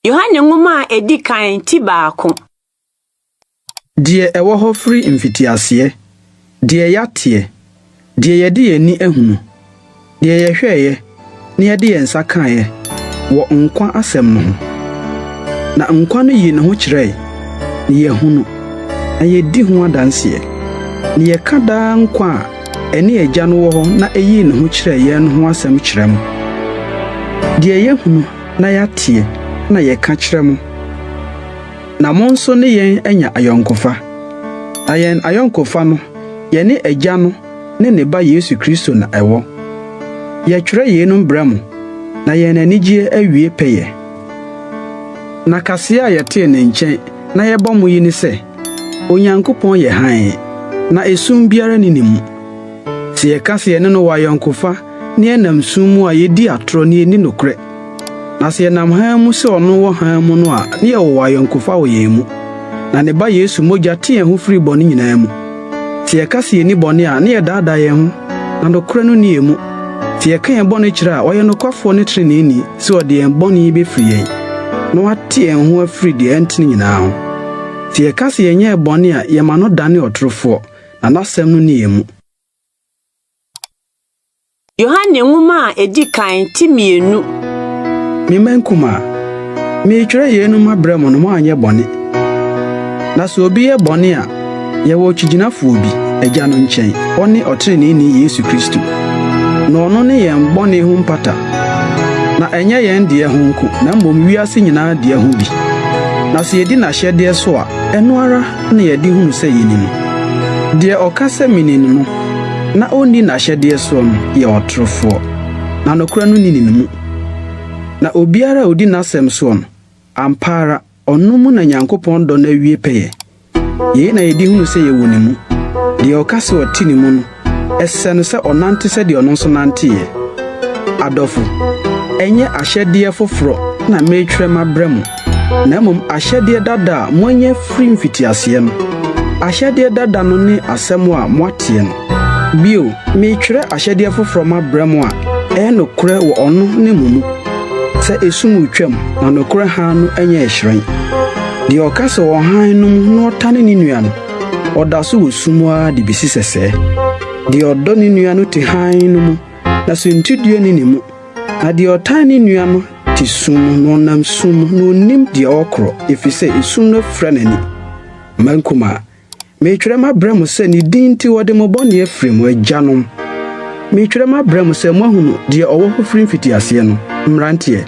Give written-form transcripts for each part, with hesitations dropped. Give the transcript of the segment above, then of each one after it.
Yohane nwoma edi kan ti baako. Die ewo ho free mfitiase, die yatie, die yedi yeni ehunu, die yehweye, ne yedi yensa kae, wo nkwa asem no ho. Na nkwa no yi ne ho kyerɛ, ne yehunu, na yedi ho adanse, ne yeka da nkwa ene agya no wo ho na eyi ne ho kyerɛ ye no ho asem kyerɛ mo. Die yehunu na yatie, na yeka kyerɛ mo. Na monso ne yen anya ayonkofa. Ayen ayonkofa no, ye ne agya no ne ne ba Yesu Kristo na ewo. Ye twere ye no bramo, na yen anigye awie peye. Na kase a yete ne nkyɛn, na ye bɔ mo yi ni sɛ, Onyankopɔn ye han, na esum biara ni ne mu. Se ye kase ye ne no wa ayonkofa, ne enam sum mu a yedi atoro ne ni nokre. Na se nam han mu se ono wo han mu no a ne ye wo ayonkofa wo ye mu. Na ne ba Yesu mogya te ye ho firi bɔne nyinaa mu. Se ye ka se ni bɔne a ne ye daada ye ho, na nokre no ne ye mu. Se ye ka ye bɔne kyerɛ a ɔyɛ nokwafo ne treneni se ɔde ye bɔne be firi ye. Na wate ye ho afiri de entene nyinaa ho. Se ye ka se ye nye bɔne a ye ma no dane ɔtorofo, na nasɛm no ne ye mu. Yohane nwoma edi kan ti mienu. Mimenkuma, mi twere ye no mabramo no mo anye bɔne. Na so obi ye bɔne a, ye wo kyigyinafo obi, agya no nkyɛn, ɔne ɔtreneni Yesu Kristo. Na ɔno ne ye bɔne ho mpata. Na enye ye de ho nko, na mmom wiase nyinaa de ho bi. Na so yedi na hyɛde so a, ɛno ara na yedi hunu sɛ yeni no. De ɔkasa minini no, na onni na hyɛde so no, ye ɔtorofo. Na nokora no ni mu. Na obiara odi nasem so no, ampara ɔno mu na Nyankopɔn dɔ na wie peye. Ye na yedi hunu sɛ ye woni mu. De ɔkasa ɔti ni mu no, ɛsɛ no sɛ ɔnante sɛ de ɔno nso nante ye. Adɔfo, enye ahyɛde foforo na metwere mabramo. Na mmom ahyɛde dada a moanye firi mfitiase no. Ahyɛde dada no ne asɛm a moatie no. Bio, metwere ahyɛde foforo mabramo a ɛnokore wo ɔno ne mumu. Se esum utwam na nokore han no anya ehyiren. De ɔkasa wɔ han no mu na ɔtane ne nua no. Ɔda so wɔ sum a de besi sɛsɛ. De ɔdɔ ne nua no te han no mu, na so ntidue ne mu. Na de ɔtane ne nua no te sum no nam sum no nim de ɔkoro efise esum no fra nani. Mankuma, metwere mabramo sɛ ne din ti wɔde mo bɔne afiri mo agyanom. Metwere mabramo sɛ mo ahunu de ɔwɔ ho firi mfitiase no. Mrantie,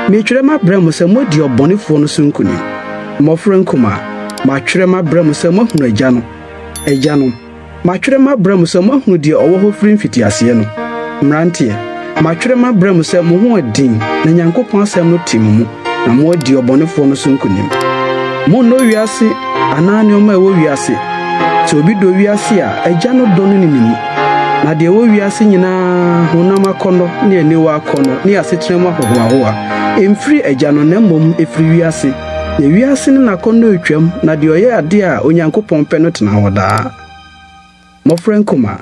metwere mabramo sɛ mo di ɔbɔnefo no so nkuni. Mofre nkuma, matwere mabramo sɛ mo hunu agya no. Matwere mabramo sɛ mo hunu di ɔwɔ ho firi mfitiase no. Mrantie, matwere mabramo sɛ mo ho adin na Nyankopɔn asɛm no tim mu, na mo di ɔbɔnefo no so nkuni. Mo no wiase anane o ma wo wiase. Sɛ obi do wiase a agya no do no ni mu. Na de wo wiase nyinaa honam akono ne aniwa akono ne asetrem ahohoaho a emfiri agya no na mmom efiri wiase. Na wiase ne nakono etwam na de oyɛ ade a Onyankopɔn pɛ no tena hɔ daa. Mofre nkoma,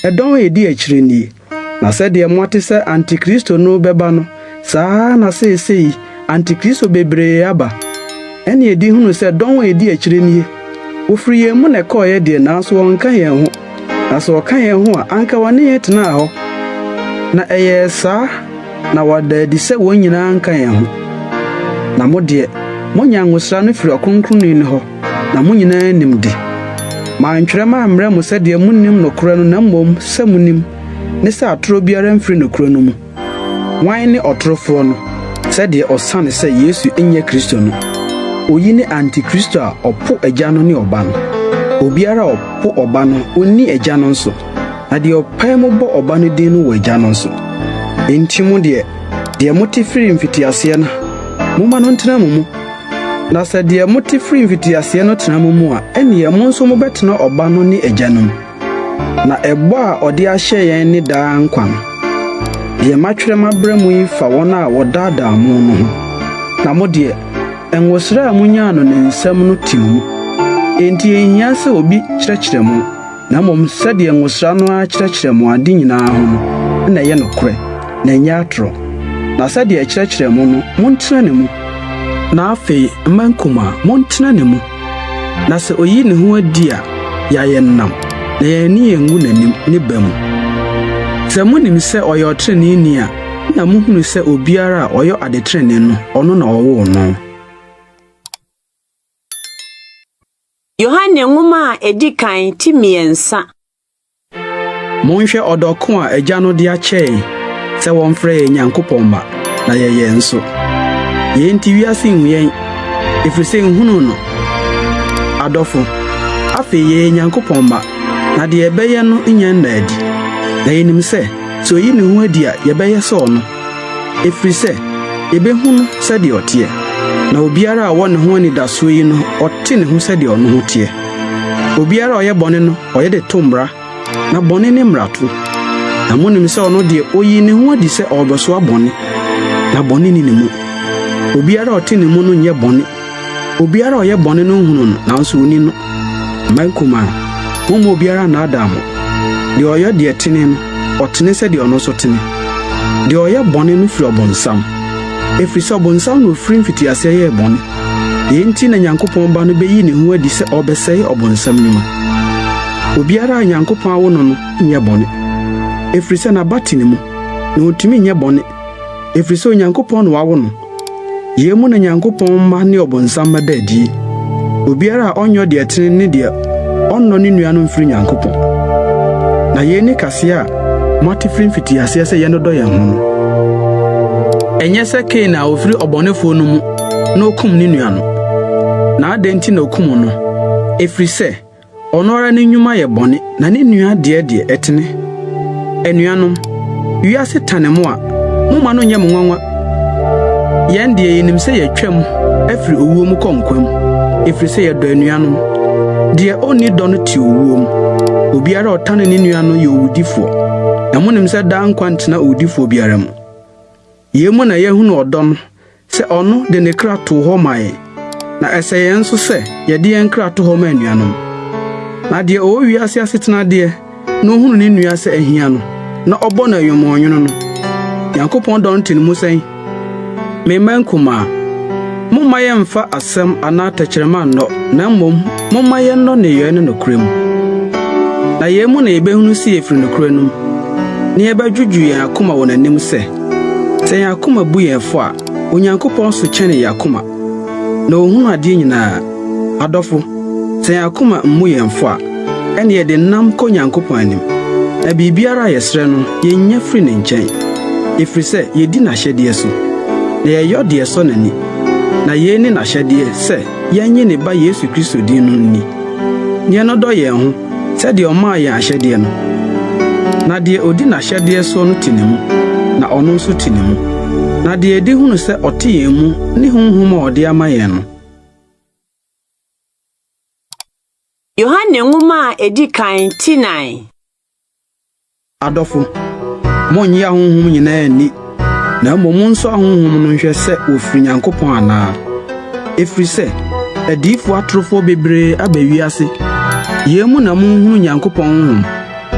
ɛdɔn edi akyire ni. Na sɛ de moate sɛ antikristo no bɛba no, saa na seesei antikristo bebree aba. Ɛne edi hunu sɛ dɔn edi akyire ni. Ofiri yɛn mu na kɔɔyɛ de na so wɔnka yɛn ho. Na so kan ye ho a anka wane yetena ho. Na ɛyɛ saa na wada di sɛ wɔn nyinaa anka ye ho. Na mo de monya ngosra no firi ɔkronkronni ne ho. Na mo nyinaa nim de. Ma ntwere ma amrɛ mo sɛ de munnim nokora no na mmom sɛ munim ne sɛ atoro biara mfiri nokora no mu. Wan ne ɔtorofo no sɛ de ɔsane sɛ Yesu enye Kristo no. Oyi ne antikristo a ɔpo agya no ne ɔba no. Obiara opo oba no onni agya no nso. Na de opai mo bo oba no din no wɔ agya no nso. Enti mo de mote firi mfitiase no, moma no ntena mu. Na sɛ de mote firi mfitiase no tena mu a, ɛne mo nso mo bɛtena oba no ne agya no. Na ɛbɔ a ɔde ahyɛ yɛn ne daa nkwa no. De matwere mabramo yi fa wɔn a wɔdaadaa mo no ho. Na mo de enwosra amunya no ne nsɛm no timu. Enti ehia sɛ obi kyerɛkyerɛ mu na mmom sɛ de ngosra no a kyerɛkyerɛ mu ade nyinaa ho no na ɛyɛ nokore na ɛnyɛ atoro. Na sɛ de kyerɛkyerɛ mu no montena ne mu na afe mankuma montena ne mu na se oyi ne ho adi a ya yennam na yani yengu nanim ne bamu se munim se oyo trene ni a na muhunu se obiara a oyo adetrene no ono na owo no. Yohane nwoma edikan ti miensa. Monhwe odoko a agya no de akyɛ se wonfrɛ Nyankopɔn ba na yɛyɛ nso. Yɛnti wiase hu yɛn efirse nhunu no. Adɔfo afe yɛ Nyankopɔn ba na de yɛbɛyɛ no nya ndadi. Na yɛnim sɛ so yi ne ho adi a yɛbɛyɛ sɛ ɔno. Efirse yɛbɛhu no sɛ de ɔteɛ. Na obiara a wɔ ne ho ani da so yi no ɔte ne ho sɛ de ɔno ho teɛ. Obiara a ɔyɛ bɔne no ɔyɛ de tombra na bɔne ne mrato. Na monim sɛ ɔno de oyi ne ho adi sɛ ɔbɛso abɔne na bɔne ni ne mu. Obiara ɔte ne mu no nyɛ bɔne. Obiara ɔyɛ bɔne no hunu no nanso oni no. Mankuma mo obiara na adam. De ɔyɛ de tene no ɔtene sɛ de ɔno so tene. De ɔyɛ bɔne no firi ɔbonsam. Efiri sɛ ɔbonsam no firi mfitiase yɛ bɔne. Yɛnti na Nyankopɔn ba no beyi ne ho adi sɛ ɔbɛsɛe ɔbonsam nyuma. Obiara a Nyankopɔn awo no nyɛ bɔne. Efiri sɛ na bati ne mu na otumi nyɛ bɔne. Efiri sɛ Nyankopɔn no wawo no. Yemu na Nyankopɔn ma ne ɔbonsam ma dadi. Obiara a ɔnyɔ de tene ne de ɔnnɔ ne nua no mfiri Nyankopɔn. Na yɛni kase a mate firi mfitiase sɛ yɛn dɔ yɛn ho no. Ɛnyɛ sɛ Kain a ofiri ɔbɔnefo no mu na okum ne nua no. Na adenti na okum no. Efiri sɛ ɔno ara ne nnwuma yɛ bɔne na ne nua de ɛtene. Anuanom wiase tane mo a moma no nyɛ mo nwanwa. Yɛn de yenim sɛ yɛtwam afiri owuo mu kɔnkwam. Efiri sɛ yɛdɔ anuanom. De onni dɔ no ti owuo mu. Obiara ɔtane ne nua no yɛ owudifo. Na monim sɛ da nkwa ntena owudifo biara mu. Yemu na yɛhunu ɔdɔ no sɛ ɔno de ne kra to hɔ mae. Na ɛsɛ yɛn nso sɛ yɛde yɛn kra to hɔ ma anuanom. Na de o wiase asetena de na ohunu ne nua sɛ ahia no na ɔbɔ na yomɔnwono no. Nyankopɔn dɔ no tene mu sɛn. Me mankuma momma yɛmfa asɛm anaa tɛkyerɛma nnɔ na mmom momma yɛnnɔ ne yɛn no nokorɛm. Na yɛmu na yɛbɛhunu si yɛfiri nokorɛ no mu. Na yɛbɛdwudwu yɛn akoma wɔ n'anim sɛ yɛn akoma bu yɛn fo a Onyankopɔn so kyɛne yɛn akoma. Na ohunu adeɛ nyinaa. Adɔfo sɛ yɛn akoma mmu yɛn fo a ɛne yɛde nam kɔ Nyankopɔn anim. Na biribiara a yɛsrɛ no yɛnnya firi ne nkyɛn. Efiri sɛ yɛdi n'ahyɛdeɛ so. Na yɛyɔ deɛ sɔ n'ani. Na yɛni n'ahyɛdeɛ sɛ yɛnye ne ba Yesu Kristo din no ni. Yɛn no dɔ yɛn ho sɛdeɛ ɔmaa yɛn ahyɛdeɛ no. Na deɛ odi n'ahyɛdeɛ so no te ne mu. Na ɔno nso te ne mu. Na deɛ edi hunu sɛ ɔte yɛn mu ne honhom a ɔde ama yɛn no. Yohane nwoma edikan ti 9. Adɔfo monyi honhom nyinaa ni. Na mmom nso honhom no nhwɛ sɛ ofiri Nyankopɔn anaa. Efiri sɛ adifo atrofo bebree aba wiase. Yemu na monhunu Nyankopɔn honhom.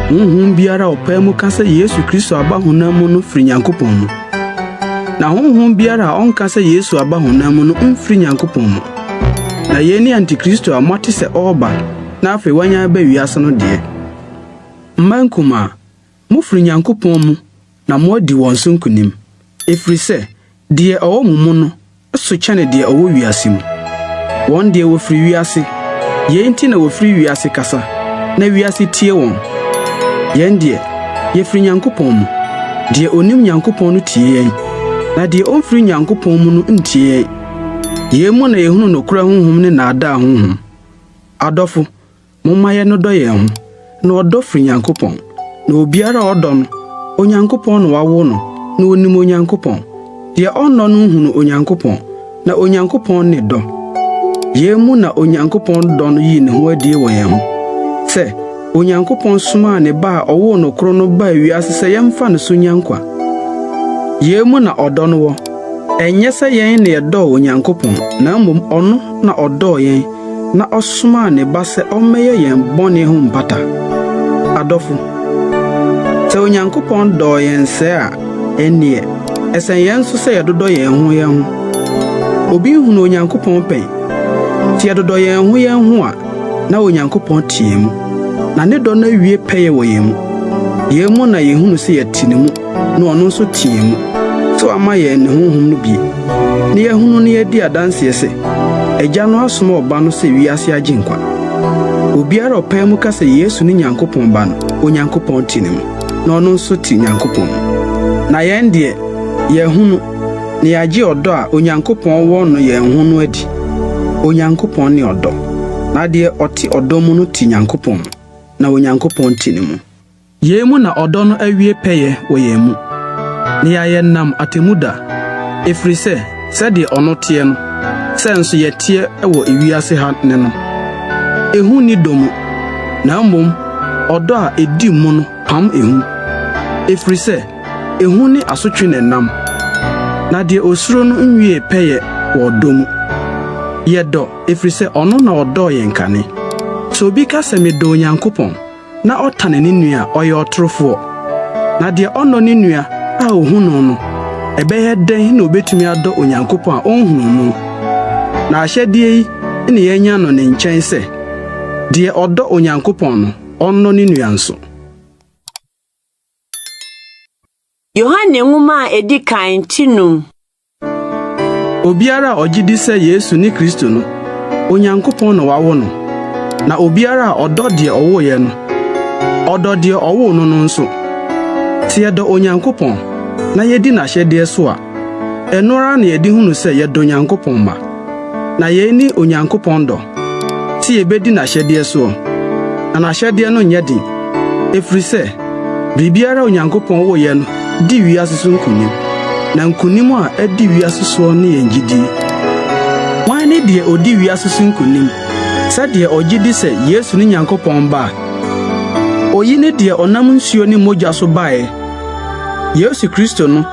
Honhom biara ɔpɛ mu ka sɛ Yesu Kristo aba honam mu no firi Nyankopɔn mu. Na honhom biara a ɔnka sɛ Yesu aba honam mu no mfiri Nyankopɔn mu. Na yɛni Antikristo a moate sɛ ɔba na afei wanya ba wiase no deɛ. Mankuma mufiri Nyankopɔn mu na moadi wɔn so nkonim. Efiri sɛ deɛ ɔwɔ mu mu no so kyɛne deɛ ɔwɔ wiase mu. Wɔn deɛ wɔfiri wiase yɛnti na wɔfiri wiase kasa na wiase tie wɔn. Yɛn deɛ yɛfiri Nyankopɔn mu. Deɛ onim Nyankopɔn no tie yɛn. Na deɛ ɔmfiri Nyankopɔn mu no ntie yɛn. Yɛmu na yɛhunu nokora honhom ne naadaa honhom. Adɔfo momma yɛn no dɔ yɛn ho. Na ɔdɔ firi Nyankopɔn. Na obiara ɔdɔ no Onyankopɔn no wawo no na onim Onyankopɔn. Deɛ ɔnnɔ no hunu Onyankopɔn. Na Onyankopɔn ne dɔ. Yɛmu na Onyankopɔn dɔ no yi ne ho adie wɔ yɛn ho. Sɛ Onyankopɔn soma ne ba a ɔwo no koro no ba wiase sɛ yɛmfa no so nyankwa. Yɛmu na ɔdɔ no wɔ. Ɛnyɛ sɛ yɛn ne yɛdɔ Onyankopɔn na mmom ɔno na ɔdɔ yɛn na ɔsoma ne ba sɛ ɔmmɛyɛ yɛn bɔne ho mpata. Adɔfo sɛ Onyankopɔn dɔ yɛn sɛ a ɛnneɛ ɛsɛn yɛn nso sɛ yɛdodɔ yɛn ho. obi hunu Onyankopɔn pɛn ti yɛdodɔ yɛn ho a na Onyankopɔn tie mu na ne dɔ na wie pɛyɛ wɔ yɛn mu na yɛhunu sɛ yɛte ne mu na ɔno nso tie mu so ama yɛn ne honhom no bi ne yɛhunu ne yɛdi adanseɛ sɛ Agya no asoma ɔba no sɛ wiase agye nkwa obiara ɔpɛɛ mu ka sɛ Yesu ne Nyankopɔn ba no Onyankopɔn te ne mu na ɔno nso te Nyankopɔn na yɛn deɛ yɛhunu ne yɛagye ɔdɔ a Onyankopɔn wɔ no yɛn ho no adi Onyankopɔn ne ɔdɔ na deɛ ɔte ɔdɔ mu no te Nyankopɔn na Onyankopɔn te ne mu yɛn mu na ɔdɔ no awie pɛyɛ wɔ yɛn mu ne yɛayɛ nam atemuda ɛfiri sɛ sɛdeɛ ɔno teɛ no sɛ nso yɛteɛ wɔ ewiase ha ne no ehu ni dɔ mu na mmom ɔdɔ a edi mu no pam ehu ɛfiri sɛ ehu ne asotwe ne nam na deɛ osuro no nwie pɛyɛ wɔ ɔdɔ mu yɛdɔ ɛfiri sɛ ɔno na ɔdɔ yɛn kane so obi ka sɛ medɔ Onyankopɔn na ɔtane ne nua a ɔyɛ ɔtorofoɔ na deɛ ɔnɔ ne nua a ohunu no ɛbɛyɛ dɛn na obetumi adɔ Onyankopɔn a ɔnhunu no na ahyɛdeɛ yi ne yɛnya no ne nkyɛn sɛ deɛ ɔdɔ Onyankopɔn no ɔnɔ ne nua nso Yohane nwoma a edi kan tinum obiara a ɔgye di sɛ Yesu ne Kristo no Onyankopɔn na wawo no na obiara a ɔdɔ deɛ ɔwoyɛ no ɔdɔ deɛ ɔwo no no nso sɛ yɛdɔ Onyankopɔn na yɛdi n'ahyɛdeɛ so a ɛno ara na yɛde hunu sɛ yɛdɔ Onyankopɔn ba na yɛn ni Onyankopɔn dɔ sɛ yɛbɛdi n'ahyɛdeɛ so na n'ahyɛdeɛ no nyɛ den ɛfiri sɛ biribiara Onyankopɔn woyɛ no di wiase so nkonim na nkonim a adi wiase so ne yɛn gyidie wɔn ne deɛ odi wiase so nkonim sɛdeɛ ɔgye di sɛ Yesu ne Nyankopɔn ba oyi ne deɛ ɔnam nsuo ne mogya so bae Yesu Kristo no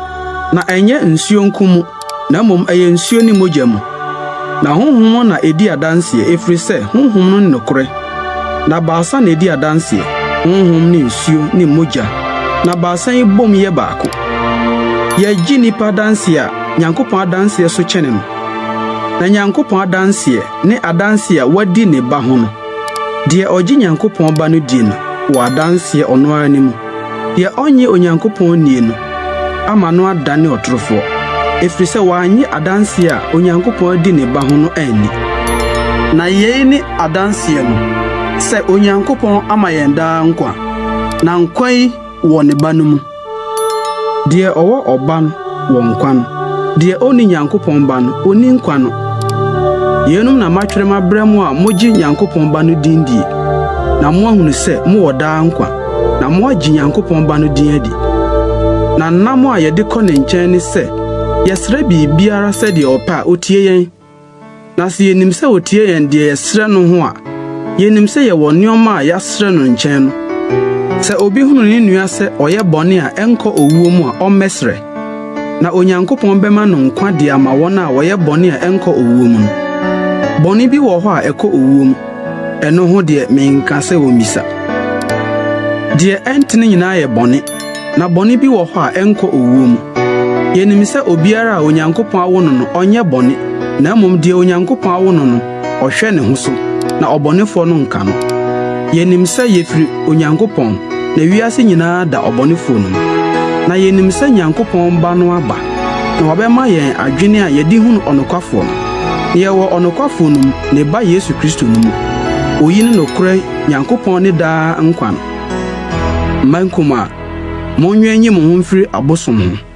na ɛnyɛ nsuo nko mu na mmom ɛyɛ nsuo ne mogya mu na honhom na edi adanseɛ ɛfiri sɛ honhom no ne nokorɛ na baasa na edi adanseɛ honhom ne nsuo ne mogya na baasa yi bom yɛ baako yɛgye nipa adanseɛ a Nyankopɔn adanseɛ so kyɛne no na Nyankopɔn adanseɛ ne adanseɛ a wadi ne ba ho no deɛ ɔgye Nyankopɔn ba no di no wɔ adanseɛ ɔno ara ne mu deɛ ɔnye Onyankopɔn nie no ama no adane ɔtorofoɔ ɛfiri sɛ wɔanye adanseɛ a Onyankopɔn di ne ba ho no anni na yei ne adanseɛ no sɛ Onyankopɔn ama yɛn daa nkwa na nkwa yi wɔ ne ba no mu deɛ ɔwɔ ɔba no wɔ nkwa no deɛ ɔni Nyankopɔn ba no ɔni nkwa no yenum na matwere mabrɛ mu a mogye Nyankopɔn ba no din die na mo ahunu sɛ mo wɔ daa nkwa na mo agye Nyankopɔn ba no din adi na nam a yɛde kɔ ne nkyɛn ne sɛ yɛsrɛ biribiara sɛdeɛ ɔpɛ a otie yɛn na sɛ yɛnim sɛ otie yɛn deɛ yɛsrɛ no ho a yɛnim sɛ yɛwɔ nneɛma a yɛasrɛ no nkyɛn no sɛ obi hunu ne nua sɛ ɔyɛ bɔne a ɛnkɔ owuo mu a ɔmmɛsrɛ na Onyankopɔn bɛma no nkwa de ama wɔn a wɔyɛ bɔne a ɛnkɔ owuo mu no bɔne bi wɔ hɔ a ɛkɔ owuo mu ɛno ho deɛ menka sɛ wɔmmisa deɛ ɛntene nyinaa yɛ bɔne na bɔne bi wɔ hɔ a ɛnkɔ owuo mu yɛnim sɛ obiara a Onyankopɔn awo no no ɔnyɛ bɔne na mmom deɛ Onyankopɔn awo no no ɔhwɛ ne ho so na ɔbɔnefoɔ no nka no yɛnim sɛ yɛfiri Onyankopɔn na wiase nyinaa da ɔbɔnefoɔ no mu na yɛnim sɛ Nyankopɔn ba no aba na wɔbɛma yɛn adwene a yɛde hunu ɔnokwafoɔ no na yɛwɔ ɔnokwafoɔ no mu ne ba Yesu Kristo no mu oyi ne nokorɛ Nyankopɔn ne daa nkwa no mmankum a monwɛn nyi mo ho mfiri abosom ho